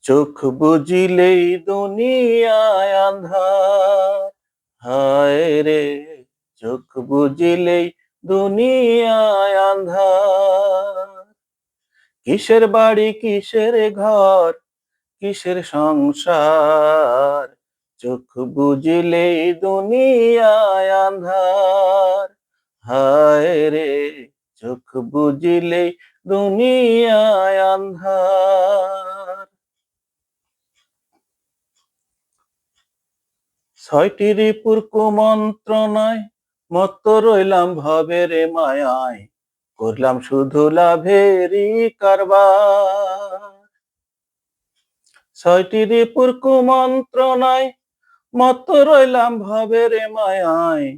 চোখ বুজিলেই দুনিয়ায় আঁধার, হায় রে চোখ বুজিলেই দুনিয়ায় আঁধার। কিসের বাড়ি কিসের ঘর কিসের সংসার, চোখ বুজিলেই দুনিয়ায় আঁধার, হায় রে চোখ বুজিলেই দুনিয়ায় আঁধার। ছয়টি রিপুর কুমন্ত্রণায় মত্ত রইলাম ভবের মায়ায়, করলাম শুধু লাভেরই কারবার। ছয়টি রিপুর কুমন্ত্রণায় মত্ত রইলাম ভবের মায়ায়,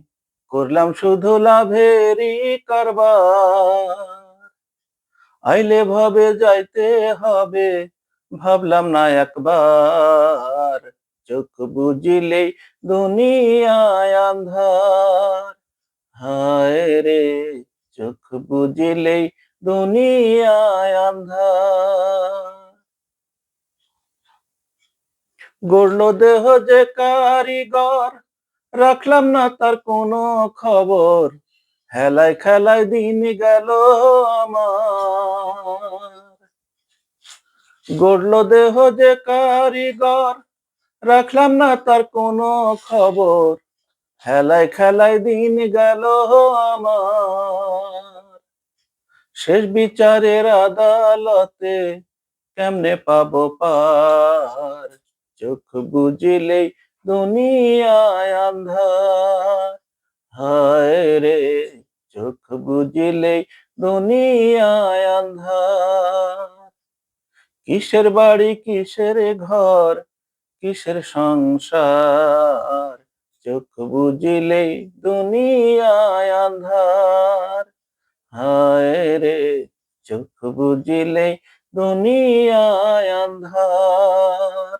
করলাম শুধু লাভেরই কারবার। আইলে ভবে যাইতে হবে, ভাবলাম না একবার, চোখ বুজিলেই দুনিয়ায় আঁধার, হায় রে চোখ বুজিলেই দুনিয়ায় আঁধার। গড়ল দেহ যে কারিগর, রাখলাম না তার কোনো খবর, হেলায় খেলায় দিন গেল আমার। গড়ল দেহ যে কারিগর, রাখলাম না তার কোনো খবর, হেলায় খেলায় দিন গেল আমার। শেষ বিচারের আদালতে কেমনে পাবো পার, চোখ বুজিলেই দুনিয়ায় আঁধার, হায় রে চোখ বুজিলেই দুনিয়ায় আঁধার। কিসের বাড়ি কিসের ঘর কিসের সংসার, চোখ বুজিলেই দুনিয়ায় আঁধার, হায় রে চোখ বুজিলেই দুনিয়ায় আঁধার।